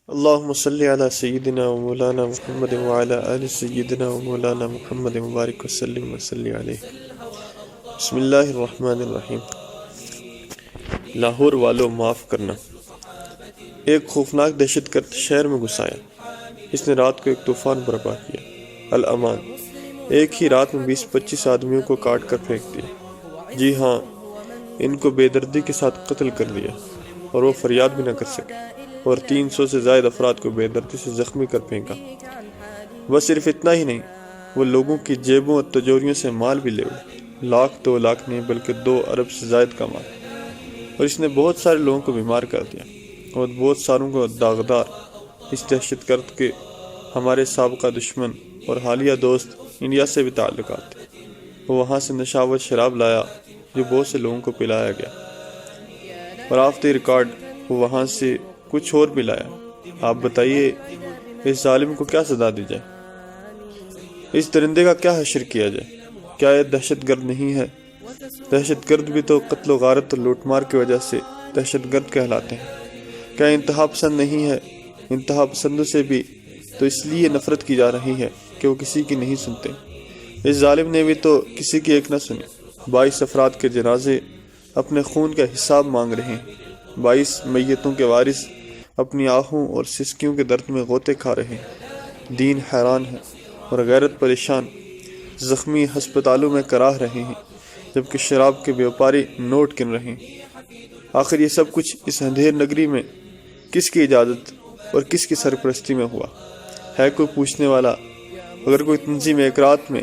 اللہم صلی علی سیدنا و مولانا محمد وعلی آل سیدنا و مولانا محمد مبارک وسلم وصلی علیہ۔ بسم اللہ الرحمن الرحیم۔ لاہور والوں معاف کرنا۔ ایک خوفناک دہشت گرد شہر میں گھس آیا۔ اس نے رات کو ایک طوفان برپا کیا۔ الامان، ایک ہی رات میں 20-25 آدمیوں کو کاٹ کر پھینک دیا۔ جی ہاں، ان کو بے دردی کے ساتھ قتل کر دیا اور وہ فریاد بھی نہ کر سکے، اور 300 سے زائد افراد کو بے دردی سے زخمی کر پھینکا۔ بس صرف اتنا ہی نہیں، وہ لوگوں کی جیبوں اور تجوریوں سے مال بھی لے اڑے۔ 1,00,000 2 لاکھ نہیں بلکہ 2 ارب سے زائد کا مال۔ اور اس نے بہت سارے لوگوں کو بیمار کر دیا اور بہت ساروں کو داغدار۔ اس دہشت گرد کے ہمارے سابقہ دشمن اور حالیہ دوست انڈیا سے بھی تعلقات تھے۔ وہ وہاں سے نشاور شراب لایا جو بہت سے لوگوں کو پلایا گیا، اور آف دی ریکارڈ وہ وہاں سے کچھ اور بھی لایا۔ آپ بتائیے اس ظالم کو کیا سزا دی جائے؟ اس درندے کا کیا حشر کیا جائے؟ کیا یہ دہشت گرد نہیں ہے؟ دہشت گرد بھی تو قتل و غارت اور لوٹ مار کی وجہ سے دہشت گرد کہلاتے ہیں۔ کیا انتہا پسند نہیں ہے؟ انتہا پسندوں سے بھی تو اس لیے نفرت کی جا رہی ہے کہ وہ کسی کی نہیں سنتے۔ اس ظالم نے بھی تو کسی کی ایک نہ سنی۔ 22 افراد کے جنازے اپنے خون کا حساب مانگ رہے ہیں۔ 22 میتوں کے وارث اپنی آہوں اور سسکیوں کے درد میں غوطے کھا رہے ہیں۔ دین حیران ہے اور غیرت پریشان، زخمی ہسپتالوں میں کراہ رہے ہیں، جبکہ شراب کے بیوپاری نوٹ گن رہے ہیں۔ آخر یہ سب کچھ اس اندھیر نگری میں کس کی اجازت اور کس کی سرپرستی میں ہوا؟ ہے کوئی پوچھنے والا؟ اگر کوئی تنظیم ایک رات میں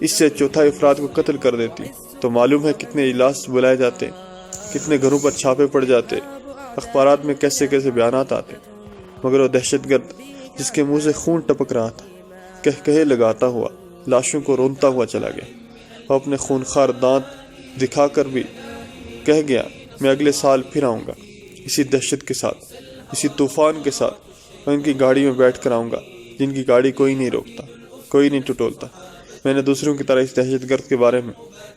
اس سے 1/4 افراد کو قتل کر دیتی تو معلوم ہے کتنے اجلاس بلائے جاتے، کتنے گھروں پر چھاپے پڑ جاتے، اخبارات میں کیسے کیسے بیانات آتے۔ مگر وہ دہشت گرد جس کے منہ سے خون ٹپک رہا تھا، کہے لگاتا ہوا لاشوں کو رونتا ہوا چلا گیا۔ وہ اپنے خونخوار دانت دکھا کر بھی کہہ گیا، میں اگلے سال پھر آؤں گا، اسی دہشت کے ساتھ، اسی طوفان کے ساتھ۔ میں ان کی گاڑی میں بیٹھ کر آؤں گا جن کی گاڑی کوئی نہیں روکتا، کوئی نہیں ٹٹولتا۔ میں نے دوسروں کی طرح اس دہشت گرد کے بارے میں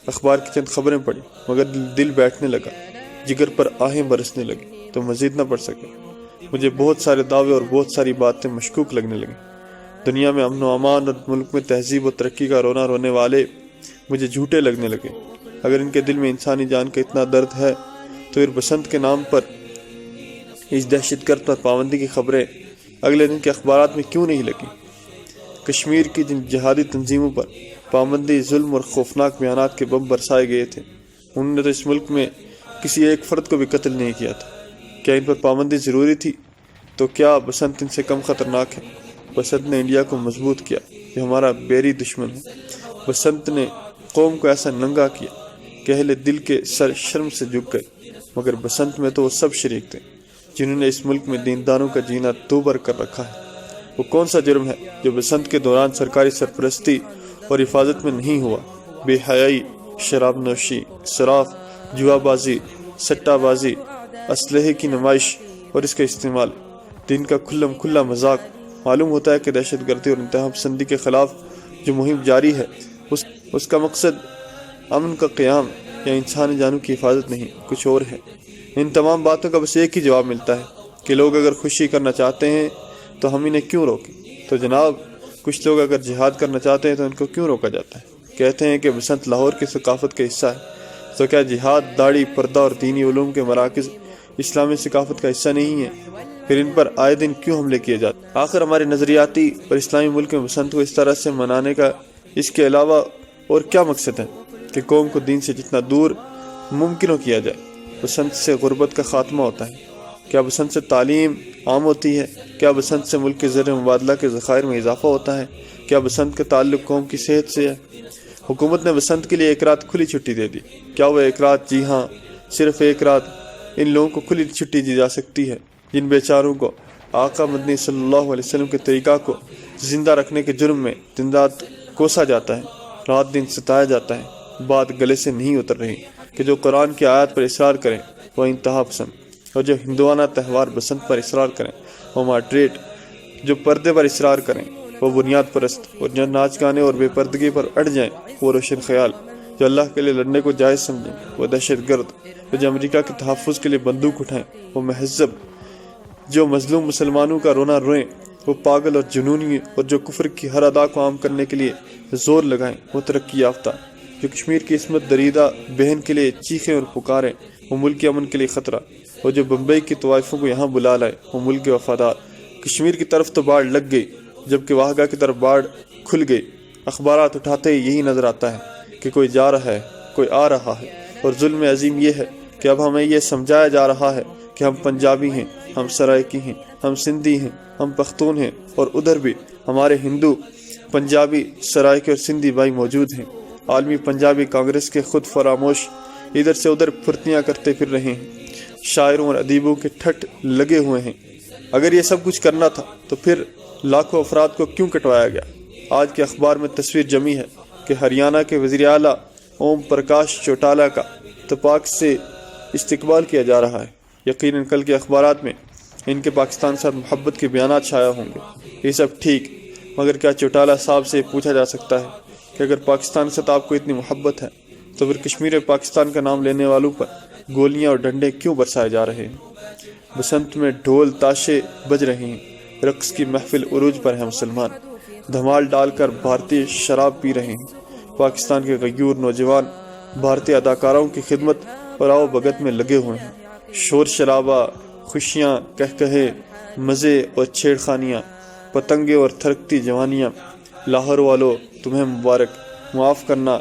اخبار کی چند خبریں پڑھی، مگر دل بیٹھنے لگا، جگر پر آہیں برسنے لگی تو مزید نہ پڑھ سکے۔ مجھے بہت سارے دعوے اور بہت ساری باتیں مشکوک لگنے لگیں۔ دنیا میں امن و امان اور ملک میں تہذیب و ترقی کا رونا رونے والے مجھے جھوٹے لگنے لگے۔ اگر ان کے دل میں انسانی جان کا اتنا درد ہے تو پھر بسنت کے نام پر اس دہشت گرد پر پابندی کی خبریں اگلے دن کے اخبارات میں کیوں نہیں لگی؟ کشمیر کی جن جہادی تنظیموں پر پابندی، ظلم اور خوفناک بیانات کے بم برسائے گئے تھے، انہوں نے تو اس ملک میں کسی ایک فرد کو بھی قتل نہیں کیا تھا۔ کیا ان پر پابندی ضروری تھی؟ تو کیا بسنت ان سے کم خطرناک ہے؟ بسنت نے انڈیا کو مضبوط کیا جو ہمارا بیری دشمن ہے۔ بسنت نے قوم کو ایسا ننگا کیا کہ اہل دل کے سر شرم سے جھک گئے۔ مگر بسنت میں تو وہ سب شریک تھے جنہوں نے اس ملک میں دینداروں کا جینا دوبر کر رکھا ہے۔ وہ کون سا جرم ہے جو بسنت کے دوران سرکاری سرپرستی اور حفاظت میں نہیں ہوا؟ بے حیائی، شراب نوشی، اسراف، جوا بازی، سٹہ بازی، اسلحے کی نمائش اور اس کا استعمال، دین کا کھلم کھلا مذاق۔ معلوم ہوتا ہے کہ دہشت گردی اور انتہا پسندی کے خلاف جو مہم جاری ہے اس کا مقصد امن کا قیام یا انسانی جانوں کی حفاظت نہیں، کچھ اور ہے۔ ان تمام باتوں کا بس ایک ہی جواب ملتا ہے کہ لوگ اگر خوشی کرنا چاہتے ہیں تو ہم انہیں کیوں روکیں؟ تو جناب، کچھ لوگ اگر جہاد کرنا چاہتے ہیں تو ان کو کیوں روکا جاتا ہے؟ کہتے ہیں کہ بسنت لاہور کی ثقافت کا حصہ ہے، تو کیا جہاد، داڑھی، پردہ اور دینی علوم کے مراکز اسلامی ثقافت کا حصہ نہیں ہے؟ پھر ان پر آئے دن کیوں حملے کیے جاتے؟ آخر ہمارے نظریاتی اور اسلامی ملک میں بسنت کو اس طرح سے منانے کا اس کے علاوہ اور کیا مقصد ہے کہ قوم کو دین سے جتنا دور ممکن ہو کیا جائے؟ بسنت سے غربت کا خاتمہ ہوتا ہے؟ کیا بسنت سے تعلیم عام ہوتی ہے؟ کیا بسنت سے ملک کے زر مبادلہ کے ذخائر میں اضافہ ہوتا ہے؟ کیا بسنت کا تعلق قوم کی صحت سے ہے؟ حکومت نے بسنت کے لیے ایک رات کھلی چھٹی دے دی۔ کیا وہ ایک رات؟ جی ہاں، صرف ایک رات ان لوگوں کو کھلی چھٹی دی جا سکتی ہے جن بیچاروں کو آقا مدنی صلی اللہ علیہ وسلم کے طریقہ کو زندہ رکھنے کے جرم میں دن رات کوسا جاتا ہے، رات دن ستایا جاتا ہے۔ بات گلے سے نہیں اتر رہی کہ جو قرآن کی آیات پر اصرار کریں وہ انتہا پسند، اور جو ہندوانہ تہوار بسنت پر اصرار کریں وہ ماڈریٹ، جو پردے پر اصرار کریں وہ بنیاد پرست، اور جو ناچ گانے اور بے پردگی پر اڑ جائیں وہ روشن خیال، جو اللہ کے لیے لڑنے کو جائز سمجھیں وہ دہشت گرد، جو امریکہ کے تحفظ کے لیے بندوق اٹھائیں وہ مہذب، جو مظلوم مسلمانوں کا رونا روئیں، وہ پاگل اور جنونی، اور جو کفر کی ہر ادا کو عام کرنے کے لیے زور لگائیں وہ ترقی یافتہ، جو کشمیر کی عصمت دریدہ بہن کے لیے چیخیں اور پکاریں وہ ملک کے امن کے لیے خطرہ، اور جو بمبئی کی طوائفوں کو یہاں بلا لائے وہ ملک کے وفادار۔ کشمیر کی طرف تو باڑ لگ گئی، جبکہ واہگہ کی طرف باڑ کھل گئی۔ اخبارات اٹھاتے ہی یہی نظر آتا ہے کہ کوئی جا رہا ہے، کوئی آ رہا ہے، اور ظلم عظیم یہ ہے کہ اب ہمیں یہ سمجھایا جا رہا ہے کہ ہم پنجابی ہیں، ہم سرائکی ہیں، ہم سندھی ہیں، ہم پختون ہیں، اور ادھر بھی ہمارے ہندو پنجابی سرائکی اور سندھی بھائی موجود ہیں۔ عالمی پنجابی کانگریس کے خود فراموش ادھر سے ادھر پھرتیاں کرتے پھر رہے ہیں، شاعروں اور ادیبوں کے ٹھٹ لگے ہوئے ہیں۔ اگر یہ سب کچھ کرنا تھا تو پھر لاکھوں افراد کو کیوں کٹوایا گیا؟ آج کے اخبار میں تصویر جمی ہے کہ ہریانہ کے وزیر اعلیٰ اوم پرکاش چوٹالہ کا اتفاق سے استقبال کیا جا رہا ہے۔ یقیناً کل کے اخبارات میں ان کے پاکستان سے محبت کے بیانات شائع ہوں گے۔ یہ سب ٹھیک، مگر کیا چوٹالہ صاحب سے پوچھا جا سکتا ہے کہ اگر پاکستان سے آپ کو اتنی محبت ہے تو پھر کشمیر پاکستان کا نام لینے والوں پر گولیاں اور ڈنڈے کیوں برسائے جا رہے ہیں؟ بسنت میں ڈھول تاشے بج رہے ہیں، رقص کی محفل عروج پر ہے، مسلمان دھمال ڈال کر بھارتی شراب پی رہے ہیں، پاکستان کے غیور نوجوان بھارتی اداکاروں کی خدمت اور آؤ بھگت میں لگے ہوئے ہیں۔ شور شرابہ، خوشیاں، کہکہے، مزے اور چھیڑ خانیاں، پتنگیں اور تھرکتی جوانیاں۔ لاہور والو تمہیں مبارک، معاف کرنا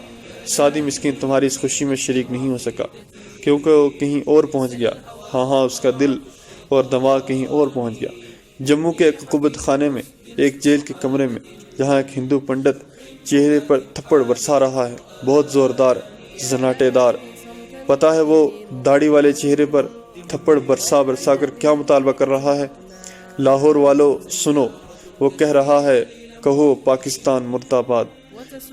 سادی مسکین تمہاری اس خوشی میں شریک نہیں ہو سکا، کیونکہ وہ کہیں اور پہنچ گیا۔ ہاں اس کا دل اور دماغ کہیں اور پہنچ گیا۔ جموں کے ایک عقوبت خانے میں، ایک جیل کے کمرے میں، جہاں ایک ہندو پنڈت چہرے پر تھپڑ برسا رہا ہے، بہت زوردار، زناٹے دار۔ پتہ ہے وہ داڑھی والے چہرے پر تھپڑ برسا کر کیا مطالبہ کر رہا ہے؟ لاہور والو سنو، وہ کہہ رہا ہے کہو پاکستان مرد آباد،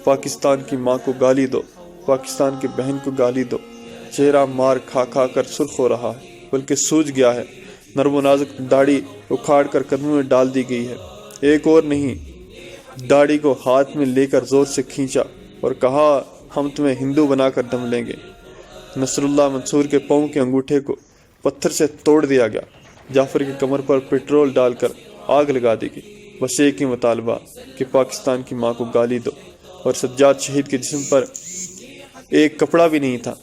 پاکستان کی ماں کو گالی دو، پاکستان کی بہن کو گالی دو۔ چہرہ مار کھا کر سرخ ہو رہا ہے، بلکہ سوج گیا ہے۔ نرم و نازک داڑھی اکھاڑ کر قدموں میں ڈال دی گئی ہے۔ ایک اور نہیں، داڑھی کو ہاتھ میں لے کر زور سے کھینچا اور کہا ہم تمہیں ہندو بنا کر دم لیں گے۔ نصر اللہ منصور کے پاؤں کے انگوٹھے کو پتھر سے توڑ دیا گیا۔ جعفر کی کمر پر پیٹرول ڈال کر آگ لگا دی گئی۔ بس ایک ہی مطالبہ کہ پاکستان کی ماں کو گالی دو، اور سجاد شہید کے جسم پر ایک کپڑا بھی نہیں تھا۔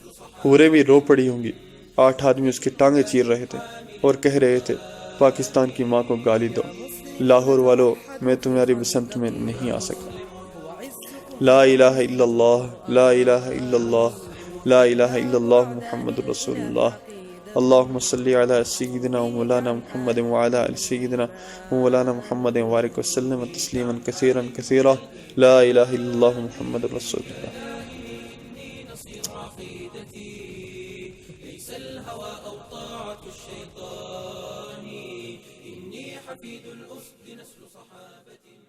پورے بھی رو پڑی ہوں گی۔ 8 آدمی اس کی ٹانگیں چیر رہے تھے اور کہہ رہے تھے پاکستان کی ماں کو گالی دو۔ لاہور والو میں تمہاری بسنت میں نہیں آ سکا۔ لا الہ الا اللہ، لا الہ الا اللہ، لا الہ الا اللہ محمد رسول اللہ۔ اللہم صلی علی سیدنا و مولانا محمد وعلی آل سیدنا و مولانا محمد وبارک وسلم تسلیما کثیرا کثیرا۔ لا الہ الا اللہ محمد رسول اللہ۔ ليس الهوى أو طاعة الشيطان، إني حفيد الأسد نسل صحابة